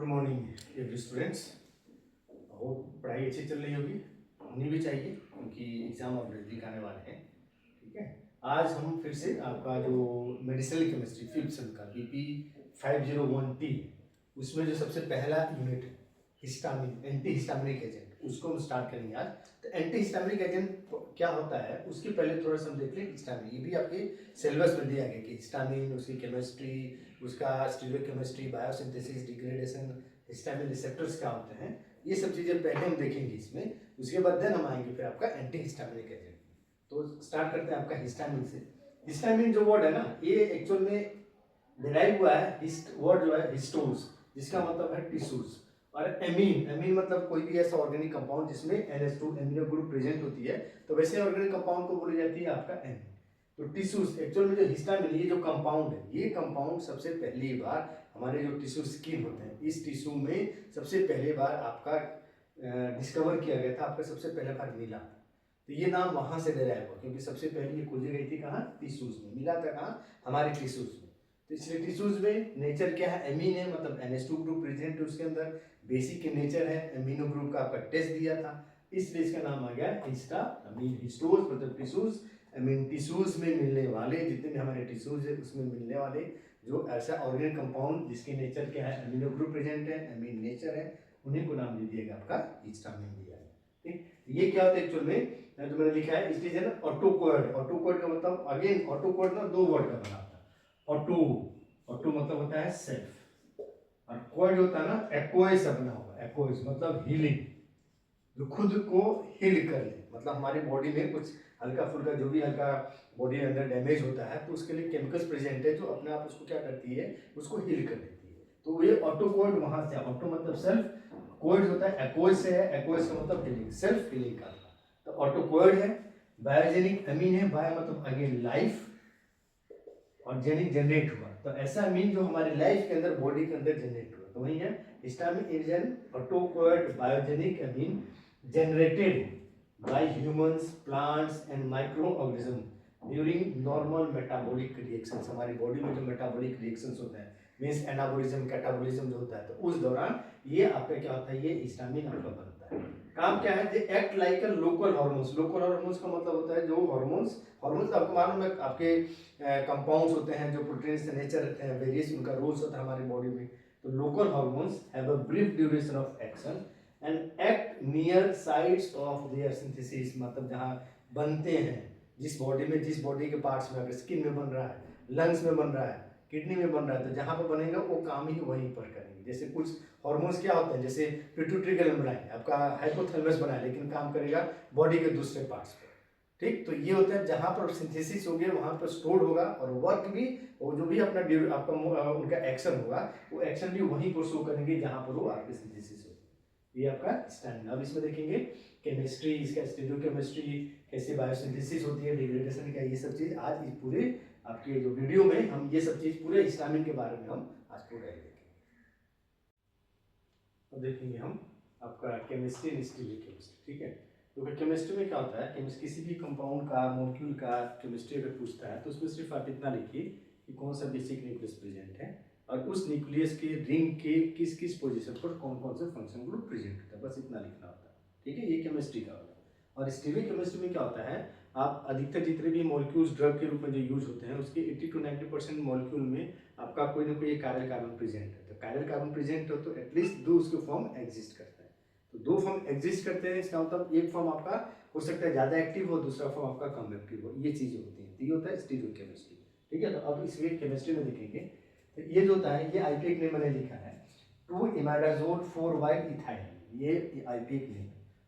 Good morning every students. Hope पढ़ाई अच्छी चल रही होगी, होनी भी चाहिए क्योंकि एग्जाम अब नजदीक आने वाले हैं। ठीक है, आज हम फिर से आपका जो मेडिसिनल केमिस्ट्री फिफ्थ सेम का BP 501T उसमें जो सबसे पहला यूनिट है हिस्टामिन एंटी हिस्टामिनिक एजेंट, उसको हम स्टार्ट करेंगे आज। तो एंटी हिस्टामिनिक एजेंट क्या होता है उसके पहले थोड़ा सा हम देख लें हिस्टामिन। ये भी आपके सिलेबस में दिया गया कि हिस्टामिन, उसकी केमिस्ट्री, उसका stereochemistry, biosynthesis, degradation, histamine receptors क्या होते हैं, ये सब चीज़ें पहले हम देखेंगे इसमें। उसके बाद देन हम आएंगे फिर आपका एंटी हिस्टामिनिक एजेंट। तो स्टार्ट करते हैं आपका हिस्टामिन से। हिस्टामिन जो वर्ड है ना, ये एक्चुअल में डिराइव हुआ है वर्ड जो है हिस्टोज, जिसका मतलब है टिश्यूज। और एमीन, एमीन मतलब कोई भी ऐसा ऑर्गेनिक कंपाउंड जिसमें NH2 एमिनो ग्रुप प्रेजेंट होती है, तो वैसे ऑर्गेनिक कंपाउंड को बोली जाती है आपका एमीन। तो टिश्यूज एक्चुअल में जो हिस्टामिन, ये जो कंपाउंड है, ये कंपाउंड सबसे पहली बार हमारे जो टिश्यू स्किन होते हैं, इस टिश्यू में सबसे पहली बार आपका डिस्कवर किया गया था, आपका सबसे पहले बार मिला। तो ये नाम वहां से डिराइव हुआ क्योंकि सबसे पहले ये खोजी गई थी कहाँ, टिश्यूज में। मिला था कहाँ, हमारे टिश्यूज में। तो इसलिए टिश्यूज में नेचर क्या है, एमीन है, मतलब NH2 ग्रुप प्रेजेंट है उसके अंदर, बेसिक नेचर है, एमिनो ग्रुप का आपका टेस्ट दिया था, इसलिए इसका नाम आ गया हिस्टामिन। हिस्टोज मतलब टिश्यूज, एमीन टिश्यूज में मिलने वाले जितने भी हमारे टिश्यूज है उसमें मिलने वाले जो ऐसा ऑर्गेनिक कंपाउंड जिसके नेचर क्या है, एमिनो ग्रुप प्रेजेंट है, एमीन नेचर है, उन्हीं को नाम दे दिया गया आपका हिस्टामिन दिया है। ठीक, ये क्या होता है एक्चुअल में जो मैंने लिखा है, इट इज एन ऑटोकोड। ऑटोकोड का मतलब अगेन ऑटोकोड ना दो वर्ड का बना होता है। ऑटो, ऑटो मतलब होता है सेल्फ, और कोड होता है ना एक्वाइज से बना हुआ। एक्वाइज मतलब हीलिंग, जो खुद को हील कर ले, मतलब हमारी बॉडी में कुछ हल्का फुल्का जो भी हल्का बॉडी के अंदर डैमेज होता है तो उसके लिए केमिकल्स प्रेजेंट है जो अपने आप उसको क्या करती है, उसको हील कर देती है। तो ये ऑटो कोड वहां से, ऑटो मतलब सेल्फ, कोड होता है एक्वाइज से है, एक्वाइज का मतलब हीलिंग, सेल्फ हीलिंग का। तो ऑटो कोड है। बायोजेनिक अमीन है, बायो मतलब अगेन लाइफ, और जेनिक जनरेट हुआ, तो ऐसा अमीन जो हमारे लाइफ के अंदर बॉडी के अंदर जनरेट हुआ, तो वही है histamine is an autacoid biogenic amine generated by humans, plants and micro organism during normal metabolic reactions. हमारी बॉडी में जो मेटाबॉलिक रिएक्शंस होते हैं, मींस एनाबॉलिज्म, कैटाबॉलिज्म जो होता है, तो उस दौरान ये आपका क्या होता है, ये हिस्टामिन आपका बनता है। काम क्या है, they act like a local hormones. Local hormones का मतलब होता है जो हार्मोन्स, हार्मोन्स आपको मालूम है आपके कंपाउंड्स होते हैं जो प्रोटीन से नेचर रहते हैं, वेरियस उनका रोल्स होता है हमारी बॉडी में। तो local hormones have a brief duration of action and act near sites of their synthesis, मतलब जहाँ बनते हैं, जिस बॉडी में, जिस बॉडी के पार्ट्स में, अगर स्किन में बन रहा है, लंग्स में बन रहा है, किडनी में बन रहा है, तो जहाँ पर बनेगा वो काम ही वहीं पर करेंगे। जैसे कुछ हार्मोन्स क्या होते हैं, जैसे पिट्यूटरी ग्लैंड बनाए, आपका हाइपोथैलेमस बनाए, लेकिन काम करेगा बॉडी के दूसरे पार्ट्स पर। ठीक, तो ये होता है जहां पर सिंथेसिस हो गया वहां पर स्टोर होगा, और वर्क भी, और जो भी अपना आपका उनका एक्शन होगा, वो एक्शन भी वहीं पर शो करेंगे जहां पर वो आपके सिंथेसिस होगी। ये आपका स्टैंड। अब इसमें देखेंगे केमिस्ट्री, इसका स्टीरियोकेमिस्ट्री, कैसे बायोसिंथेसिस होती है, डिग्रेडेशन का, ये सब चीज आज इस पूरे आपके जो वीडियो में हम ये सब चीज पूरे हिस्टामिन के बारे में हम आज पूरा देखेंगे। अब देखेंगे हम आपका केमिस्ट्री एंड स्टीरियोकेमिस्ट्री। ठीक है, तो केमिस्ट्री में क्या होता है, केमिस्ट्री किसी भी कंपाउंड का, मॉलिक्यूल का केमिस्ट्री अगर पूछता है तो उसमें सिर्फ आप इतना लिखिए कि कौन सा बेसिक न्यूक्लियस प्रेजेंट है और उस न्यूक्लियस के रिंग के किस किस पोजीशन पर कौन कौन से फंक्शन ग्रुप प्रेजेंट होता है, बस इतना लिखना होता है। ठीक है, ये केमिस्ट्री का होगा। और स्टीरियोकेमिस्ट्री में क्या होता है, आप अधिकतर जितने भी मॉलिक्यूल्स ड्रग के रूप में जो यूज होते हैं उसके 80 to 90% मॉलिक्यूल में आपका कोई ना कोई एक कायरल कार्बन प्रेजेंट है। तो कायरल कार्बन प्रेजेंट हो तो एटलीस्ट दो उसके फॉर्म एग्जिस्ट करता है। तो दो फॉर्म एग्जिस्ट करते हैं, इसका मतलब एक फॉर्म आपका हो सकता है ज्यादा एक्टिव हो, दूसरा फॉर्म आपका कम एक्टिव हो, ये चीजें होती हैं। तो ये होता है स्टीरियोकेमिस्ट्री। ठीक है, तो अब इसमें केमिस्ट्री में देखेंगे तो ये जो होता है, ये आईपीएक ने मैंने लिखा है 2 इमाडाजोल 4 वाइट इथाइल, ये आईपीएक नेम,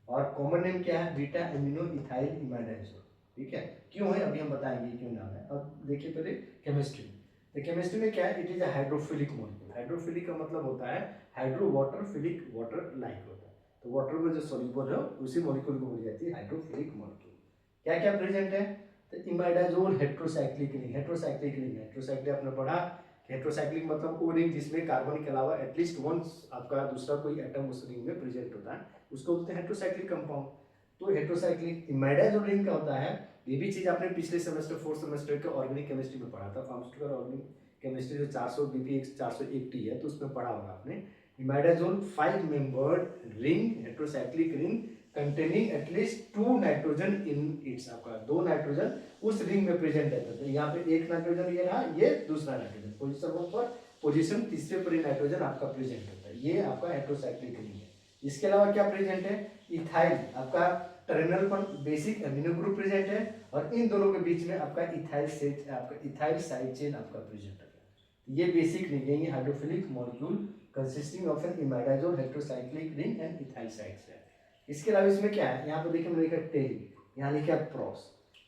और कॉमन नेम क्या है, बीटा एमिनो इथाइल इमाडाजोल। ठीक है, क्यों है अभी हम बताएंगे क्यों नाम है। अब देखिए पहले केमिस्ट्री। तो केमिस्ट्री में क्या है, it is a hydrophilic molecule. Hydrophilic का मतलब होता है hydro water, philic water like होता है। तो वाटर में जो सॉल्युबल है उसी मॉलिक्यूल को बोली जाती है हाइड्रोफिलिक मॉलिक्यूल। क्या क्या प्रेजेंट है, तो imidazole heterocyclic ring, heterocyclic ring, heterocyclic आपने पढ़ा, हेट्रोसाइक्लिक मतलब वो रिंग जिसमें कार्बन के अलावा एटलीस्ट वंस आपका दूसरा कोई एटम उस रिंग में प्रेजेंट होता है, उसको बोलते हैं हेट्रोसाइक्लिक कंपाउंड। तो हेट्रोसाइक्लिक इमाडाजोल रिंग का होता है, ये भी चीज आपने पिछले सेमेस्टर 4th सेमेस्टर के ऑर्गेनिक केमिस्ट्री में पढ़ा था, फार्मास्यूटिकल ऑर्गेनिक केमिस्ट्री जो 400 BP 401T है, तो उसमें पढ़ा होगा आपने। इमाइडाजोल 5-membered ring, heterocyclic ring containing at least 2 nitrogen in its. आपका 2 नाइट्रोजन उस रिंग में प्रेजेंट है। तो यहाँ पे एक नाइट्रोजन ये रहा, ये दूसरा नाइट्रोजन, पोजीशन पर पोजीशन तीसरे पर नाइट्रोजन आपका प्रेजेंट होता है। ये आपका हेटेरोसाइक्लिक रिंग है। इसके अलावा क्या प्रेजेंट है, इथाइल आपका टर्मिनल पर बेसिक एमिनो ग्रुप प्रेजेंट है, और इन दोनों के बीच में आपका इथाइल साइड चेन आपका प्रेजेंट है। ये बेसिक रिंग है, ये hydrophilic molecule consisting of an imidazole heterocyclic ring and ethyl sides है। इसके अलावा इसमें क्या है, यहाँ पे देखिए मैंने लिखा टेरी, यहाँ लिखा प्रोस।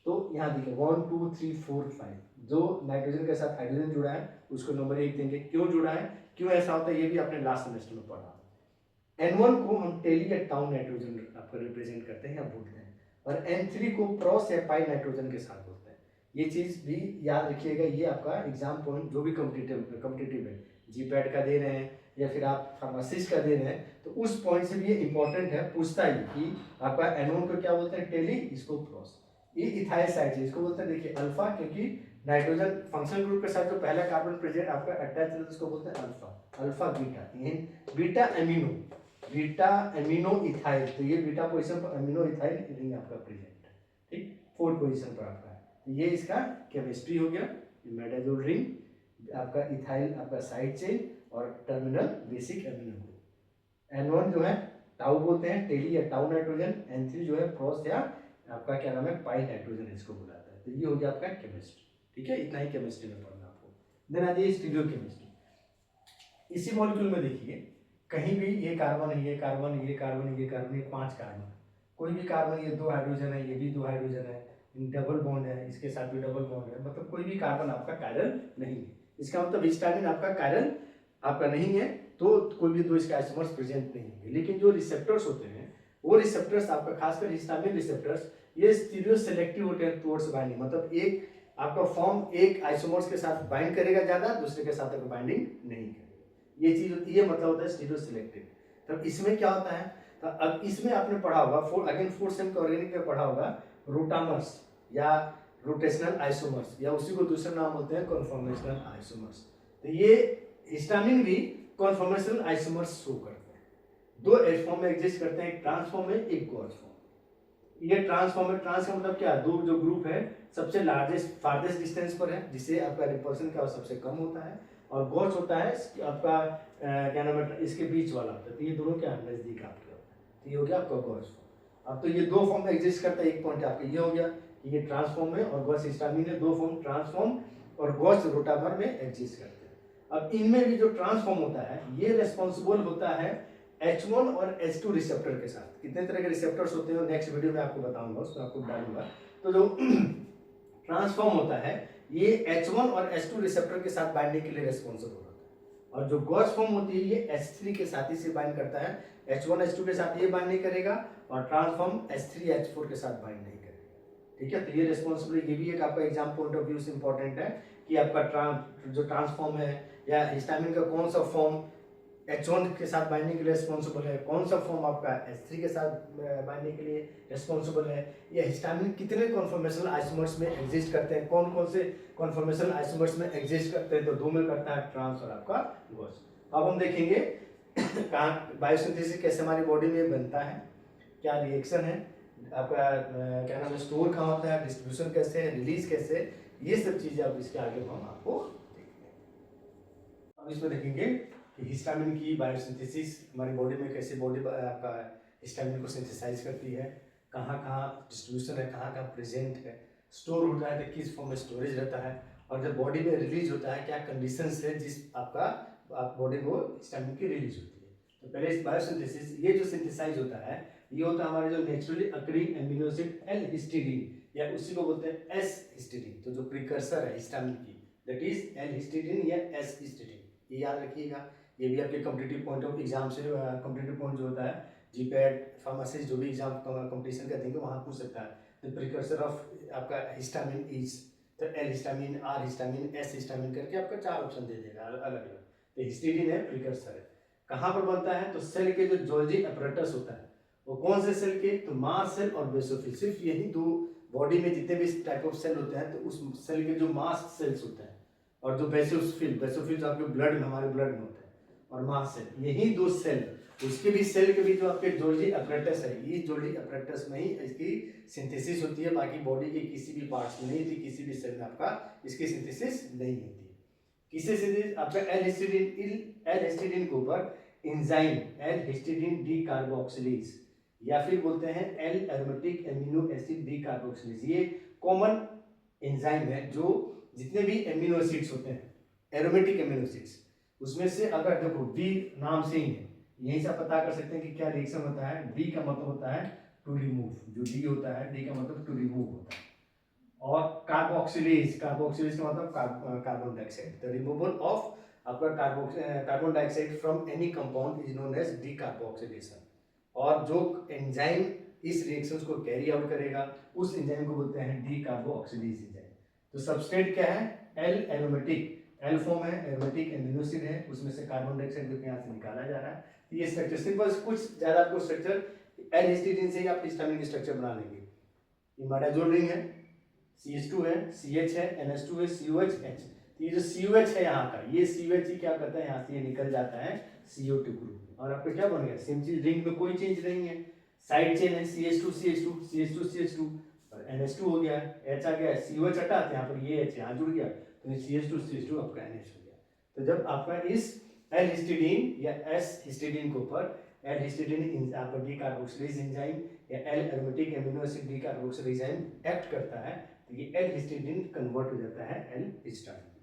तो यहाँ देखिए 1 2 3 4 5 जो नाइट्रोजन के साथ हाइड्रोजन जुड़ा है उसको नंबर 1 देंगे। क्यों जुड़ा है, क्यों ऐसा होता है, ये भी आपने लास्ट सेमेस्टर में पढ़ा। N1 को हम टेली या टाउ नाइट्रोजन आपको रिप्रेजेंट करते हैं या बोलते हैं, और N3 को प्रोस या पाई नाइट्रोजन के साथ बोलते हैं। ये चीज भी याद रखिएगा, ये आपका एग्जाम पॉइंट जो भी कॉम्पिटिटिव है, जीपैट का दे रहे हैं या फिर आप फार्मासिस्ट का दे रहे हैं, तो उस पॉइंट से भी ये इंपॉर्टेंट है, पूछता है कि आपका N1 को क्या बोलते हैं, टेली, इसको प्रोस। ये इथाइल साइड है, इसको बोलते हैं देखिए अल्फा, क्योंकि नाइट्रोजन फंक्शनल ग्रुप के साथ जो पहला कार्बन प्रेजेंट आपका अटैच है उसको बोलते हैं अल्फा, अल्फा बीटा। ये बीटा एमिनो इथाइल, तो ये बीटा पोजीशन पर एमिनो इथाइल रिंग आपका प्रेजेंट है, ठीक, 4th पोजीशन पर आपका है। तो ये इसका केमिस्ट्री हो गया, इमाइडाजोल रिंग आपका, इथाइल आपका साइड चेन और terminal basic amino group. N1 जो है टाउ बोलते हैं, टेली या टाउ नाइट्रोजन, N3 जो है प्रोस या आपका क्या नाम है, पाई नाइट्रोजन इसको बुलाता है। तो ये हो गया आपका केमिस्ट्री, ठीक है, इतना ही केमिस्ट्री में पढ़ना आपको। देन आ जाइए स्टीरियोकेमिस्ट्री। इसी मॉलिक्यूल में देखिए कहीं भी ये कार्बन है, ये कार्बन, ये कार्बन, ये कार्बन, ये 5 कार्बन, कोई भी कार्बन, ये 2 हाइड्रोजन है, ये भी 2 हाइड्रोजन है, डबल बॉन्ड है, इसके साथ भी डबल बॉन्ड है, मतलब कोई भी कार्बन आपका कायरल नहीं है। इसका मतलब हिस्टामिन आपका कायरल आपका नहीं है, तो कोई भी 2 इसके आइसोमर्स प्रेजेंट नहीं है। लेकिन जो रिसेप्टर्स होते हैं वो रिसेप्टर्स आपका खासकर हिस्टामिन रिसेप्टर्स ये स्टीरियो सेलेक्टिव होते हैं टुवर्ड्स बाइंडिंग, मतलब एक आपका फॉर्म एक आइसोमर्स के साथ बाइंड करेगा ज्यादा, दूसरे के साथ बाइंडिंग नहीं करेगा। ये चीज होती है, ये मतलब होता है स्टीरियो सिलेक्टिव। तब इसमें क्या होता है, तो अब इसमें आपने पढ़ा होगा अगेन 4th सेम का ऑर्गेनिक में पढ़ा होगा रोटामर्स या रोटेशनल आइसोमर्स, या उसी को दूसरा नाम बोलते हैं कन्फॉर्मेशनल आइसोमर्स। तो ये हिस्टामिन भी कन्फॉर्मेशनल आइसोमर्स शो करते हैं, 2 एज फॉर्म में एग्जिस्ट करते हैं, एक ट्रांस फॉर्म में, एक गॉस फॉर्म। ये ट्रांस फॉर्म में, ट्रांस का मतलब क्या, दो जो ग्रुप है सबसे लार्जेस्ट फारदेस्ट डिस्टेंस पर है, जिससे आपका रिपल्सन क्या सबसे कम होता है, और गॉस होता है आपका क्या नाम है, इसके बीच वाला होता है। तो ये दोनों क्या नजदीक आपके होता है, तो ये हो गया आपका गॉस फॉर्म। अब तो ये 2 फॉर्म में एग्जिस्ट करता है, एक पॉइंट आपका ये हो गया कि ये ट्रांसफॉर्म में और गॉस हिस्टामिन में 2 फॉर्म ट्रांसफॉर्म और गॉस रोटामर में एग्जिस्ट करते हैं। अब इनमें भी जो ट्रांसफॉर्म होता है ये रेस्पॉन्सिबल होता है H1 और H2 रिसेप्टर के साथ। कितने तरह के रिसेप्टर्स होते हैं नेक्स्ट वीडियो में आपको बताऊंगा, उसमें आपको डालूंगा। तो जो ट्रांसफॉर्म होता है ये H1 और H2 रिसेप्टर के साथ बाइंडिंग के लिए रेस्पॉन्सिबल होता है, और जो गॉस फॉर्म होती है ये H3 के साथ ही से बाइंड करता है, H1 H2 के साथ ये बाइंड नहीं करेगा, और ट्रांसफॉर्म H3 H4 के साथ बाइंड नहीं करेगा, ठीक है। तो ये रेस्पॉन्सिबिलिटी, ये भी एक आपका एग्जाम पॉइंट ऑफ व्यू से इंपॉर्टेंट है कि आपका जो ट्रांसफॉर्म है या हिस्टामिन का कौन सा फॉर्म H1 के साथ बाइंडिंग के लिए रिस्पॉन्सिबल है, कौन सा फॉर्म आपका H3 के साथ बाइंडिंग के लिए रिस्पॉन्सिबल है, या हिस्टामिन कितने कॉन्फॉर्मेशनल आइसोमर्स में एग्जिस्ट करते हैं, कौन कौन से कॉन्फॉर्मेशनल आइसोमर्स में एग्जिस्ट करते हैं, तो 2 में करता है ट्रांस और आपका गॉस। अब हम देखेंगे कहाँ बायोसिंथेसिस कैसे हमारी बॉडी में बनता है, क्या रिएक्शन है आपका, क्या नाम है, स्टोर कहाँ होता है, डिस्ट्रीब्यूशन कैसे है, रिलीज कैसे है, ये सब चीजें अब इसके आगे हम आपको देखेंगे। अब इसमें देखेंगे हिस्टामिन की बायोसिंथेसिस हमारी बॉडी में कैसे बॉडी आपका हिस्टामिन को सिंथेसाइज करती है, कहाँ कहाँ डिस्ट्रीब्यूशन है, कहाँ कहाँ प्रेजेंट है, स्टोर होता है तो किस फॉर्म में स्टोरेज रहता है, और जब बॉडी में रिलीज होता है क्या कंडीशंस है जिस आपका बॉडी को हिस्टामिन की रिलीज होती है। तो पहले इस बायोसिंथेसिस ये जो सिंथेसाइज होता है ये होता है हमारे जो naturally occurring amino acid L histidine, या उसी को बोलते हैं एस हिस्टीडीन, तो जो प्रिकर्सर है हिस्टामिन की दैट इज एल हिस्टीडीन या एस हिस्टीडीन, ये याद रखिएगा। ये भी आपके कॉम्पिटिटिव पॉइंट ऑफ एग्जाम से कॉम्पिटिटिव पॉइंट जो होता है जीपैट फार्मासिस्ट जो भी एग्जाम कंपटीशन का देंगे वहाँ पूछ सकता है द प्रिकर्सर ऑफ आपका हिस्टामिन इज, तो L histamine, R histamine, S histamine करके आपका 4 ऑप्शन दे देगा अलग अलग। तो हिस्टीडीन है, प्रिकर्सर है, कहाँ पर बनता है, तो सेल के जो जोल्जी अपरेटस होता है वो कौन से सेल के, तो मास सेल और बेसोफिल, सिर्फ यही 2 बॉडी में जितने भी टाइप ऑफ सेल होते हैं तो उस सेल के जो मास सेल्स होते हैं और जो बेसोफिल जो आपके ब्लड में हमारे ब्लड में होते हैं और मास्ट सेल, यही दो सेल, उसके भी सेल के भी जो आपके गोल्गी अपैरेटस है, इस गोल्गी अपैरेटस में ही इसकी सिंथेसिस होती है, बाकी बॉडी के किसी भी पार्ट्स में नहीं होती, किसी भी सेल में आपका इसकी सिंथेसिस नहीं होती। किससे सिंथेसिस? आपका एल हिस्टिडीन के ऊपर enzyme L histidine decarboxylase, या फिर बोलते हैं L aromatic amino acid D carboxylase, ये कॉमन एंजाइम है जो जितने भी एमिनो एसिड्स होते हैं, एरोमेटिक एमिनो एसिड्स, उसमें से अगर देखो डी नाम से ही है, यहीं से पता कर सकते हैं कि क्या रिएक्शन होता है। डी का मतलब होता है टू रिमूव, जो डी होता है डी का मतलब टू रिमूव होता है, और कार्बोक्सिलेज का मतलब carbon dioxide, the removal of आपका carbon dioxide from any compound is known as decarboxylation. और जो एंजाइम इस रिएक्शंस को कैरी आउट करेगा उस एंजाइम को बोलते हैं डी कार्बोक्सिलेज एंजाइम। तो सबस्ट्रेट क्या है? एल एरोमेटिक, एल फॉर्म है, एरोमेटिक एमिनो एसिड है, उसमें से कार्बन डाइऑक्साइड को यहाँ से निकाला जा रहा है। ये स्ट्रक्चर सिंपल, कुछ ज्यादा आपको स्ट्रक्चर एल हिस्टिडीन से ही आप हिस्टामिन स्ट्रक्चर बना लेंगे। इमाडाजोल रिंग है, CH2 है, CH है, NH2 है, COH H। तो ये जो COH है यहाँ का, ये COH ही क्या करता है, यहाँ से ये निकल जाता है CO2 ग्रुप, और आपको क्या बन गया? सेम चीज, रिंग में कोई चेंज नहीं है, साइड चेन है, CH2 CH2 CH2 CH2 और NH2 हो गया, H आ गया, COH हटा तो यहाँ पर ये H यहाँ जुड़ गया, तो ये CH2 CH2 आपका NH हो गया। तो जब आपका इस एल हिस्टिडीन या एस हिस्टिडीन के ऊपर एल हिस्टिडीन आपका डी कार्बोक्सिलेज एंजाइम या L aromatic amino acid D carboxylase enzyme act करता है, तो ये एल हिस्टिडीन कन्वर्ट हो जाता है एल हिस्टामिन।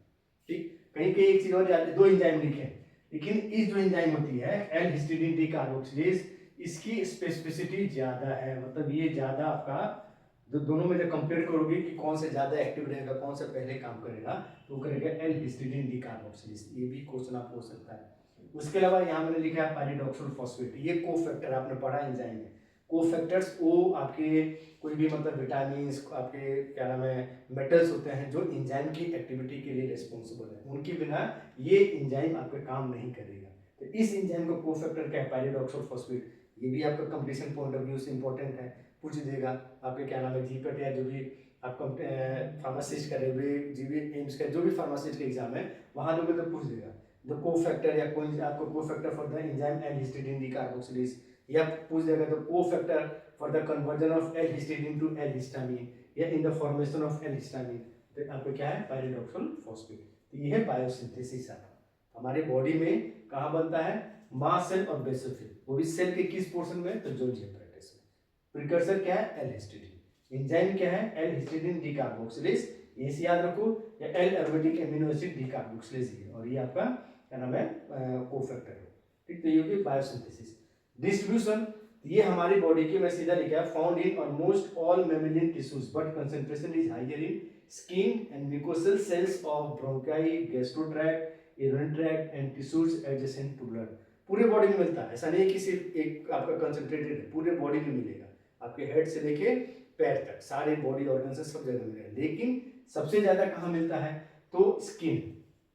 ठीक, कहीं कहीं एक चीज और याद, दो एंजाइम लिखे, लेकिन इस जो एंजाइम होती है एल हिस्टिडीन डी कार्बोक्सिलेज, इसकी स्पेसिफिसिटी ज्यादा है, मतलब ये ज्यादा आपका जो दोनों में जब कंपेयर करोगे कि कौन से ज्यादा एक्टिव रहेगा, कौन सा पहले काम करेगा, तो करेगा एल हिस्टिडीन डी कार्बोक्सिलेज। ये भी क्वेश्चन आपको हो सकता है। उसके अलावा यहाँ मैंने लिखा है पायरिडॉक्सिल फॉस्फेट, ये कोफैक्टर आपने पढ़ा एंजाइम में, कोफैक्टर्स वो आपके कोई भी मतलब विटामिन, आपके क्या नाम है, मेटल्स होते हैं जो एंजाइम की एक्टिविटी के लिए रिस्पॉन्सिबल है, उनके बिना ये एंजाइम आपका काम नहीं करेगा। तो इस एंजाइम का कोफैक्टर क्या है? Pyridoxal phosphate. ये भी आपका कंपटीशन पॉइंट ऑफ व्यू से इंपॉर्टेंट है, पूछ देगा आपके क्या नाम है जीपेट या जो भी आपका फार्मासिस्ट करे हुए जीबी एम्स का जो भी फार्मासिस्ट का एग्जाम है वहाँ लोगे तो पूछ देगा द कोफैक्टर, या कोई आपको cofactor for the enzyme L histidine decarboxylase, या पूछ देगा the cofactor for the conversion of L histidine to L histamine, या in the formation of L histamine. तो आपको क्या है? Pyridoxal phosphate. तो ये है बायोसिंथेसिस। हमारे बॉडी में कहाँ बनता है? मास्ट सेल और बेसोफिल, वो भी सेल के किस पोर्शन में? तो गोल्गी अपैरेटस में। प्रिकर्सर क्या है? L histidine. एंजाइम क्या है? एल हिस्टिडीन डी कार्बोक्सिलेज, ये से याद रखो, या L aromatic amino acid D carboxylase, और ये आपका क्या नाम है? कोफैक्टर है। ठीक, तो ये होगी बायोसिंथेसिस। डिस्ट्रीब्यूशन, ये हमारी बॉडी के, मैं सीधा लिखा है, found in almost all mammalian tissues but concentration is higher in skin and mucosal cells of bronchi, gastro tract, urinary tract and tissues adjacent to blood. पूरे बॉडी में मिलता है, ऐसा नहीं है कि सिर्फ एक आपका कंसंट्रेटेड है, पूरे बॉडी में मिलेगा, आपके हेड से लेके पैर तक सारे बॉडी ऑर्गन से सब जगह मिलेगा। लेकिन सबसे ज्यादा कहाँ मिलता है? तो स्किन,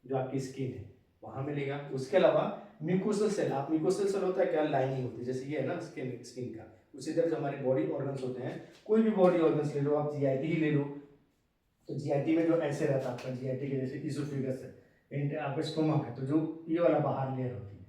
जो आपकी स्किन है वहां मिलेगा। उसके अलावा म्यूकोसल सेल, आप म्यूकोसल सेल होता है क्या? लाइनिंग होती है, जैसे ये है ना स्किन का, उसी तरह जो हमारे बॉडी ऑर्गन्स होते हैं, कोई भी बॉडी ऑर्गन्स ले लो, आप जीआईटी ही ले लो, तो जीआईटी में जो ऐसे रहता है आपका, जीआईटी के जैसे इसोफेगस है, आपका स्टोमक है, तो जो ये वाला बाहर लेयर होती है,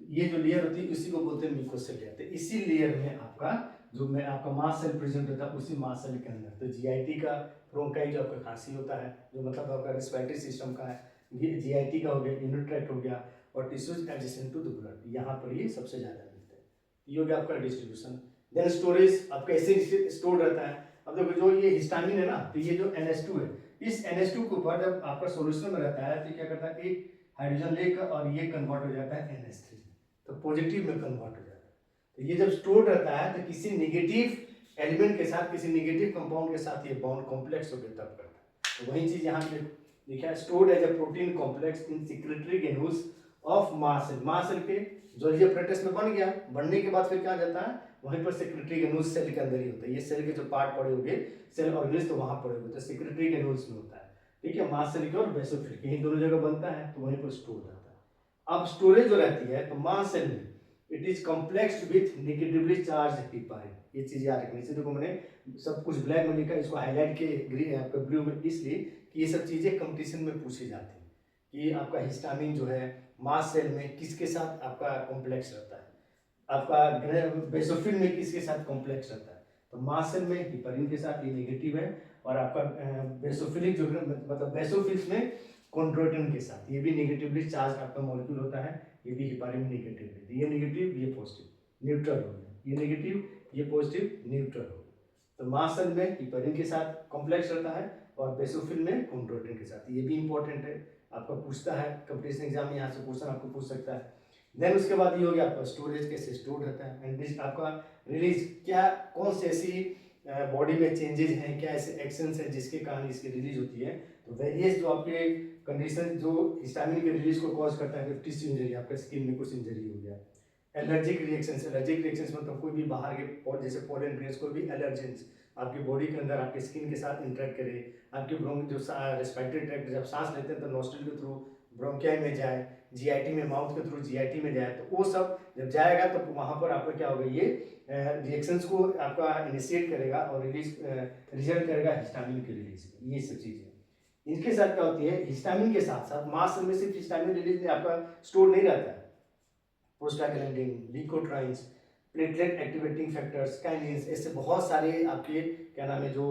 तो ये जो लेयर होती है इसी को बोलते हैं म्यूकोसल लेयर। तो इसी लेयर में आपका जो में आपका मास सेल प्रेजेंट होता है, उसी मास सेल के अंदर। तो जीआईटी का, ब्रोंकाई जो आपका खांसी होता है, जो मतलब आपका रेस्पिरेटरी सिस्टम का है, ये जीआईटी का हो गया, यूरिनरी ट्रैक्ट हो गया, और tissues adjacent to the blood, यहाँ पर ये सबसे ज्यादा मिलते हैं। ये हो गया आपका डिस्ट्रीब्यूशन। देन स्टोरेज, अब कैसे स्टोर रहता है? अब देखो जो ये हिस्टामिन है ना, तो ये जो NH2 है, इस NH2 के ऊपर जब आपका सोल्यूशन में रहता है तो क्या करता है, एक हाइड्रोजन लेकर और ये कन्वर्ट हो जाता है NH3, तो पॉजिटिव में कन्वर्ट हो जाता है। तो ये जब स्टोर रहता है तो किसी नेगेटिव एलिमेंट के साथ, किसी नेगेटिव कंपाउंड के साथ ये बॉन्ड कॉम्प्लेक्स होकर तब करता है। तो वही चीज यहाँ पे लिखा है, stored as a protein complex in secretory granules of mast cell. Mast cell के गोल्गी अपैरेटस में बन गया, बनने के बाद फिर क्या जाता है, वहीं पर सेक्रेटरी ग्रैन्यूल्स सेल के अंदर ही होता है। ये सेल के जो पार्ट पड़े होंगे, सेल ऑर्गेन्स, तो वहां पड़े होते हैं, सेक्रेटरी ग्रैन्यूल्स में होता है। ठीक है, मास सेल के और बेसोफिल के, दोनों जगह बनता है, तो वहीं पर स्टोर रहता है। अब स्टोरेज जो रहती है, तो मास सेल में it is complexed with negatively charge heparin. ये चीज याद रखनी। देखो मैंने सब कुछ ब्लैक में लिखा, इसको हाईलाइट के ग्रीन ब्लू में, इसलिए कि ये सब चीजें कंपटीशन में पूछी जाती हैं कि आपका हिस्टामिन जो है मास्ट सेल में किसके साथ आपका कॉम्प्लेक्स रहता है, आपका बेसोफिल में किसके साथ कॉम्प्लेक्स रहता है। तो मास्ट सेल में हिपरिन के साथ, ये नेगेटिव है, और आपका बेसोफिलिक जो मतलब बेसोफिल्स में कॉन्ड्रोइटिन के साथ, ये भी नेगेटिवली चार्ज आपका मॉलिक्यूल होता है, ये भी हिपरिन नेगेटिव है। तो ये नेगेटिव, ये पॉजिटिव, न्यूट्रल हो गया, ये नेगेटिव, ये पॉजिटिव, न्यूट्रल हो गया। तो मास्ट सेल में हिपरिन के साथ कॉम्प्लेक्स रहता है और बेसोफिल में कॉन्ड्रोइटिन के साथ, ये भी इंपॉर्टेंट है, आपका पूछता है कंपटीशन एग्जाम में, यहाँ से क्वेश्चन आपको पूछ सकता है। देन उसके बाद ये हो गया आपका स्टोरेज, कैसे स्टोर रहता है, एंड आपका रिलीज, क्या कौन सी ऐसी बॉडी में चेंजेस हैं, क्या ऐसे एक्शंस हैं जिसके कारण इसकी रिलीज होती है। तो वेरियस जो आपके कंडीशन जो हिस्टामिन के रिलीज को कॉज करता है, टिश्यू इंजरी, आपका स्किन में कुछ इंजरी हो गया, एलर्जिक रिएक्शंस, एलर्जिक रिएक्शंस मतलब कोई भी बाहर के जैसे पोलन ग्रेन्स, कोई भी एलर्जेंस आपकी बॉडी के अंदर आपके स्किन के साथ इंटरेक्ट करे, आपके ब्रोंक जो रेस्पिरेटरी ट्रैक्ट जब सांस लेते हैं तो नॉस्ट्रिल के थ्रू ब्रोंकियाई में जाए, जीआईटी में माउथ के थ्रू जीआईटी में जाए, तो वो सब जब जाएगा तो वहाँ पर आपका क्या होगा, ये रिएक्शंस को आपका इनिशिएट करेगा और रिजल्ट करेगा हिस्टामिन की रिलीज। ये सब चीज़ें इनके साथ क्या होती है, हिस्टामिन के साथ साथ मास में सिर्फ हिस्टामिन रिलीज आपका स्टोर नहीं रहता है, prostaglandin, leukotrienes, platelet activating factors, kinase, ऐसे बहुत सारे आपके क्या नाम है जो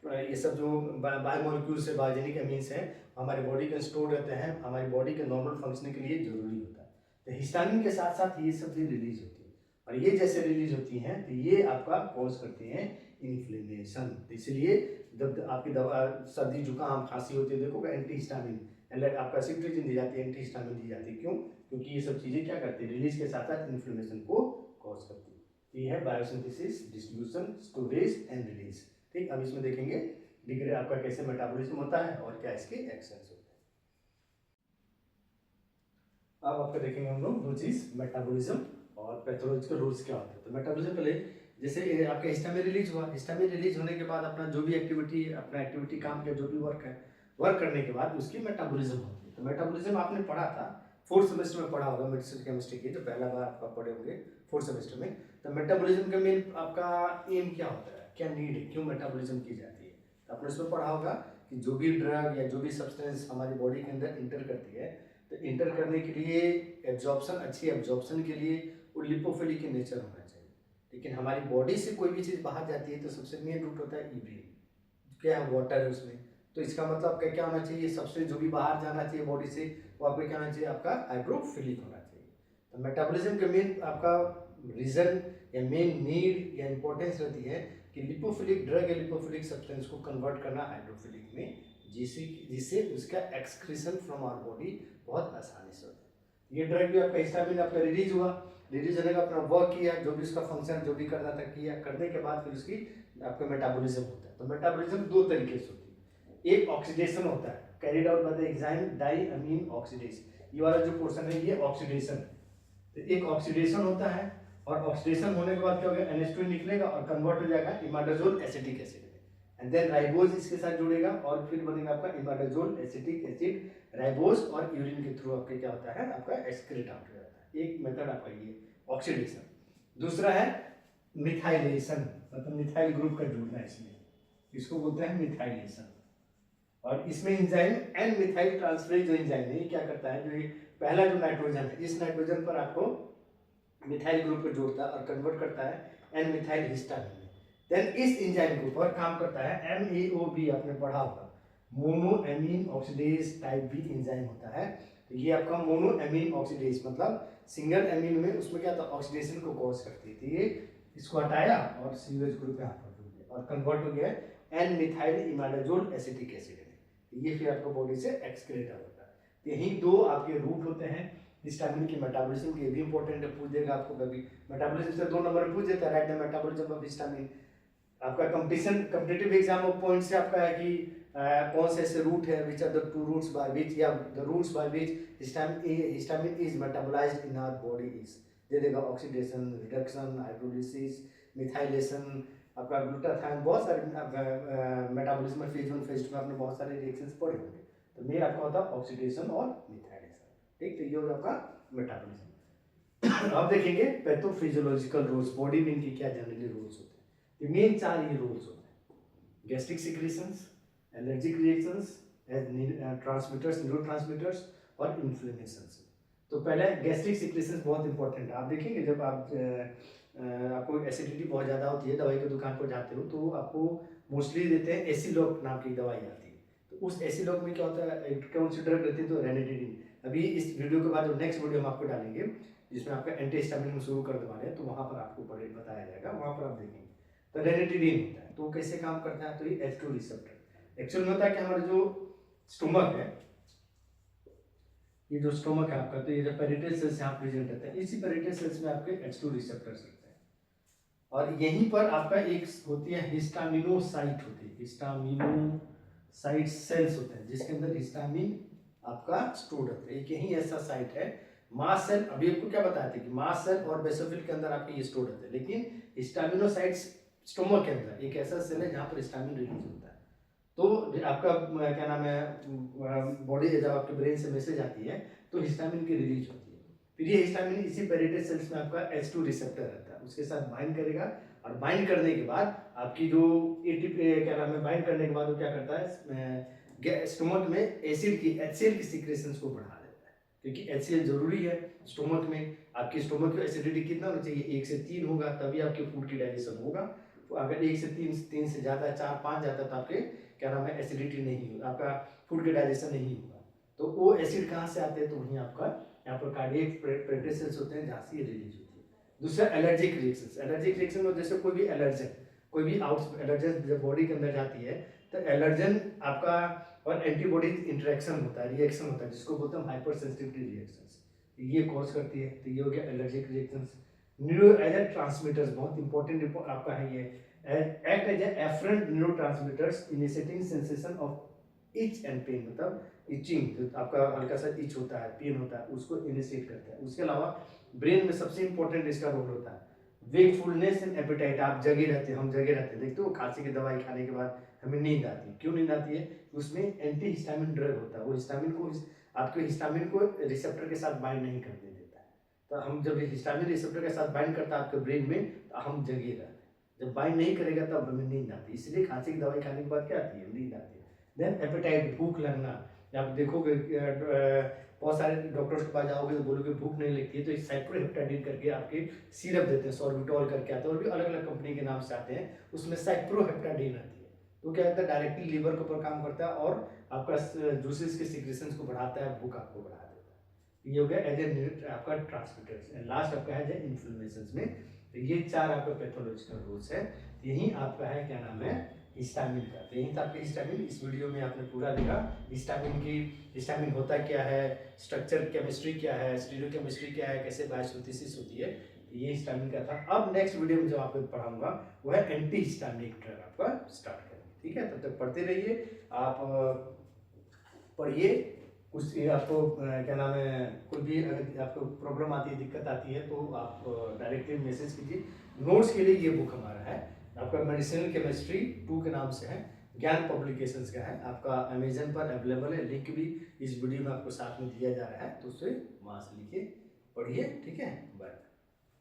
ये सब जो बायोमोलिक्यूल्स से बायोजेनिक अमीन्स हैं हमारे बॉडी के स्टोर रहते हैं, हमारी बॉडी के नॉर्मल फंक्शनिंग के लिए जरूरी होता है। तो हिस्टामिन के साथ साथ ये सब भी रिलीज होती है, और ये जैसे रिलीज होती हैं तो ये आपका कॉज करते हैं इन्फ्लेमेशन। तो इसलिए जब आपकी दवा सर्दी जुकाम खांसी होती है, देखो एंटी हिस्टामिन आपका सिट्रिजिन दी जाती है, एंटी हिस्टामिन दी जाती है, क्यों? क्योंकि ये सब चीज़ें क्या करती है, रिलीज के साथ साथ इन्फ्लेमेशन को कॉज करती है। ये है biosynthesis, distribution, storage and release. ठीक, अब इसमें देखेंगे डिग्री आपका कैसे मेटाबॉलिज्म होता है और क्या इसके एक्शंस होते हैं। अब आपका देखेंगे हम लोग दो चीज, मेटाबॉलिज्म और पैथोलॉजिकल रूल्स क्या होते हैं। तो मेटाबॉलिज्म पहले जैसे आपका हिस्टामिन रिलीज हुआ, हिस्टामिन रिलीज होने के बाद अपना जो भी एक्टिविटी, अपना एक्टिविटी काम का जो भी वर्क है, वर्क करने के बाद उसकी मेटाबॉलिज्म होती है। तो मेटाबॉलिज्म आपने पढ़ा था, फोर्थ सेमेस्टर में पढ़ा होगा मेडिसिन केमिस्ट्री की, जो पहला बार आपका पढ़े होंगे फोर्थ सेमेस्टर में। तो मेटाबॉलिज्म का मेन आपका एम क्या होता है, क्या नीड है, क्यों मेटाबॉलिज्म की जाती है। तो आपने इसमें पढ़ा होगा कि जो भी ड्रग या जो भी सब्सटेंस हमारी बॉडी के अंदर इंटर करती है, तो इंटर करने के लिए एब्जॉर्प्शन, अच्छी एब्जॉर्प्शन के लिए वो लिपोफिलिक के नेचर होना चाहिए। लेकिन हमारी बॉडी से कोई भी चीज़ बाहर जाती है तो सबसे मेन रूट होता है यूरिन, क्या है, वाटर है उसमें। तो इसका मतलब क्या होना चाहिए, सबसे जो भी बाहर जाना चाहिए बॉडी से वो आपका क्या होना चाहिए, आपका हाइड्रोफिलिक होना चाहिए। तो मेटाबॉलिज्म का मेन आपका रीजन या मेन नीड या इंपॉर्टेंस रहती है कि लिपोफिलिक ड्रग या लिपोफिलिक सब्सटेंस को कन्वर्ट करना हाइड्रोफिलिक में, जिससे उसका एक्सक्रीशन फ्रॉम आवर बॉडी बहुत आसानी से होता है। ये ड्रग भी आपका हिस्टामिन आपका रिलीज हुआ, रिलीज होने का अपना वर्क किया, जो भी उसका फंक्शन जो भी करना था किया, करने के बाद फिर उसकी आपका मेटाबॉलिज्म होता है। तो मेटाबॉलिज्म दो तरीके से होती है, एक ऑक्सीडेशन होता है, carried out by the enzyme diamine oxidase, ये वाला जो पोर्शन है ये ऑक्सीडेशन है। तो एक ऑक्सीडेशन होता है, और ऑक्सीडेशन होने के बाद क्या होगा, NH2 निकलेगा और कन्वर्ट हो जाएगा इमाडाजोल एसिटिक एसिड में, एंड देन राइबोज इसके साथ जुड़ेगा और फिर बनेगा आपका इमाडाजोल एसिटिक एसिड, राइबोज और यूरिन के थ्रू आपके क्या होता है, आपका एक्सक्रीट आउट हो जाता है। एक मेथड आपका ये ऑक्सीडेशन। दूसरा है मिथाइलेशन, मतलब मिथाइल ग्रुप का जुड़ना, इसमें इसको बोलते हैं मिथाइलेशन। और इसमें एंजाइम एन मिथाइल ट्रांसफरेज जो एंजाइम है, ये क्या करता है, जो ये पहला जो नाइट्रोजन है, इस नाइट्रोजन पर आपको मिथाइल ग्रुप को जोड़ता है और कन्वर्ट करता है एन मिथाइल हिस्टामिन में। देन इस एंजाइम के ऊपर काम करता है MAOB, आपने पढ़ा होगा, mono amine oxidase type B enzyme होता है। तो ये आपका मोनो एमीन ऑक्सीडेज मतलब सिंगल एमीन में उसमें क्या था, ऑक्सीडेशन को कॉज करती थी, ये इसको हटाया और सीवेज ग्रुप यहाँ पर जुड़ गया और कन्वर्ट हो गया एन मिथाइल इमाडाजोल एसिटिक एसिड में। ये फिर आपको बॉडी से एक्सक्रीट होता है। तो यही दो आपके रूट होते हैं हिस्टामिन की मेटाबॉलिज्म के, भी इंपॉर्टेंट है, पूछ देगा आपको कभी, मेटाबॉलिज्म से 2 नंबर में पूछ देता है, write the metabolism of histamine. आपका कॉम्पिटिटिव एग्जाम ऑफ पॉइंट से आपका है कि कौन से ऐसे रूट है, which are the 2 routes by which या the routes by which histamine is metabolized in our body is, दे देगा ऑक्सीडेशन, रिडक्शन, हाइड्रोलिसिस, मिथाइलेशन, आपका ग्लूटाथायोन, बहुत सारे मेटाबॉलिज्म फेज 1 फेज 2 में आपने बहुत सारे रिएक्शंस पढ़े होंगे। तो मेन आपका होता है ऑक्सीडेशन और मिथाइलेशन। ठीक, तो ये होगा आपका मेटाबॉलिज्म। अब देखेंगे पैथोफिजियोलॉजिकल रूल्स, बॉडी में इनके क्या जनरली रूल्स होते हैं। ये मेन 4 ये रूल्स होते हैं, gastric secretions, allergic reactions, transmitters, neurotransmitters और इन्फ्लेमेशन से। तो पहले गैस्ट्रिक सिक्रेशंस बहुत इंपॉर्टेंट है। आप देखेंगे जब आपको एसिडिटी बहुत ज़्यादा होती है, दवाई की दुकान पर जाते हो तो आपको मोस्टली देते हैं एसिलॉक नाम की दवाई आती है। तो उस एसिलॉक में क्या होता है, कौन सी ड्रग रहती है, तो रेनिटिडिन। अभी इस वीडियो के बाद जो नेक्स्ट वीडियो हम आपको डालेंगे जिसमें आपका एंटी हिस्टामिन शुरू करने वाले हैं, तो वहाँ पर आपको बताया जाएगा, वहाँ पर आप देखेंगे। तो रेनिटिडिन होता है, तो कैसे काम करता है, तो ये H2 रिसेप्टर एक्चुअल में होता है कि हमारा जो स्टोमक है, ये जो स्टोमक है आपका, तो ये जो पेरिटल सेल्स यहाँ प्रेजेंट रहता है, इसी पेरिटल सेल्स में आपके H2 रिसेप्टर्स रहते हैं। और यहीं पर आपका एक होती है हिस्टामिनोसाइट होती है, हिस्टामिनोसाइट सेल्स होते हैं जिसके अंदर हिस्टामिन आपका स्टोर्ड होता है। एक यही ऐसा साइट है। मास्ट सेल, अभी आपको क्या बताया था कि मास्ट सेल और बेसोफिल के अंदर आपके ये स्टोर्ड होते हैं, लेकिन हिस्टामिनोसाइट्स स्टोमक के अंदर एक ऐसा सेल है जहाँ पर हिस्टामिन रिलीज होता है। तो आपका क्या नाम है, बॉडी जब आपके ब्रेन से मैसेज आती है तो हिस्टामिन की रिलीज होती है। फिर ये हिस्टामिन इसी पेरिटल सेल्स में आपका H2 रिसेप्टर रहता है, उसके साथ बाइंड करेगा, और बाइंड करने के बाद आपकी जो एटीपी क्या नाम है, बाइंड करने के बाद वो क्या करता है, स्टोमक में एसिड की HCl की सिक्रेशंस को बढ़ा देता है, क्योंकि HCl जरूरी है स्टोमक में। आपकी स्टोमक की एसिडिटी कितना होना चाहिए, 1 से 3 होगा, तभी आपके फूड की डाइजेशन होगा। तो अगर 1 से 3 से ज़्यादा, 4, 5 जाता है तो आपके क्या नाम है, एसिडिटी नहीं होगा, आपका फूड का डाइजेशन नहीं होगा। तो वो एसिड कहाँ से आते हैं, तो वहीं आपका यहाँ पर कार्डियक पेरिटल सेल्स होते हैं जहाँ से ये रिलीज होती है। दूसरा एलर्जिक रिएक्शंस। एलर्जिक रिएक्शन में जैसे कोई भी एलर्जन, कोई भी एलर्जन जब बॉडी के अंदर जाती है तो एलर्जन आपका और एंटीबॉडी इंटरेक्शन होता है, रिएक्शन होता है, जिसको बोलते हैं हाइपर सेंसिटिविटी रिएक्शंस, ये कॉज करती है। तो ये हो गया allergic reactions. Neuro as transmitters बहुत इंपॉर्टेंट आपका है, ये act as afferent neurotransmitters initiating sensation of itch and pain, मतलब इचिंग, जो आपका हल्का सा इच होता है, पेन होता है, उसको इनिशिएट करता है। उसके अलावा ब्रेन में सबसे इंपॉर्टेंट इसका रोल होता है वेकफुलनेस एंड एपेटाइट। आप जगे रहते हैं, हम जगे रहते हैं, देखते हो खांसी की दवाई खाने के बाद हमें नींद आती है, क्यों नींद आती है, उसमें एंटी हिस्टामिन ड्रग होता है, वो हिस्टामिन को आपके हिस्टामिन को रिसेप्टर के साथ बाइंड नहीं करने देता है। तो हम जब हिस्टामिन रिसेप्टर के साथ बाइंड करता है आपके ब्रेन में, तो हम जगे रहते हैं, जब बाइंड नहीं करेगा तब हमें नींद आती है। इसलिए खांसी की दवाई खाने के बाद क्या आती है, नींद आती है। देन एपेटाइट, भूख लगना। आप देखोगे बहुत सारे डॉक्टर्स के पास जाओगे तो बोलोगे भूख नहीं लगती है, तो एक साइप्रोहेप्टाडिन करके आपके सिरप देते हैं, सॉर्बिटॉल करके आते हैं, और भी अलग अलग कंपनी के नाम से आते हैं, उसमें साइप्रोहेप्टाडिन आती है। तो क्या होता है, डायरेक्टली लीवर के ऊपर काम करता है और आपका जूसेस के सिक्रेशंस को बढ़ाता है, भूख आपको बढ़ा देता है। ये हो गया एज ए आपका ट्रांसमीटर। लास्ट आपका है इन्फ्लेमेशन में। तो ये 4 आपका पैथोलॉजिकल रूल्स है। यही आपका है क्या नाम है, हिस्टामिन का। तो यही था आपका हिस्टामिन। इस वीडियो में आपने पूरा देखा हिस्टामिन होता क्या है, स्ट्रक्चर केमिस्ट्री क्या है, स्टीरियोकेमिस्ट्री क्या है, कैसे बायोसिंथेसिस होती है, ये हिस्टामिन का था। अब नेक्स्ट वीडियो में जो आपको पढ़ाऊंगा वो है एंटी हिस्टामिनिक ड्रग आपका स्टार्ट करेंगे। ठीक है, तब तक पढ़ते रहिए, आप पढ़िए। कुछ आपको क्या नाम है, कोई भी अगर आपको प्रॉब्लम आती है, दिक्कत आती है, तो आप डायरेक्टली मैसेज कीजिए। नोट्स के लिए ये बुक हमारा है आपका मेडिसिनल केमिस्ट्री 2 के नाम से है, ज्ञान पब्लिकेशंस का है, आपका अमेजन पर अवेलेबल है, लिंक भी इस वीडियो में आपको साथ में दिया जा रहा है, तो उससे वहाँ से लिखिए, पढ़िए। ठीक है, बाय।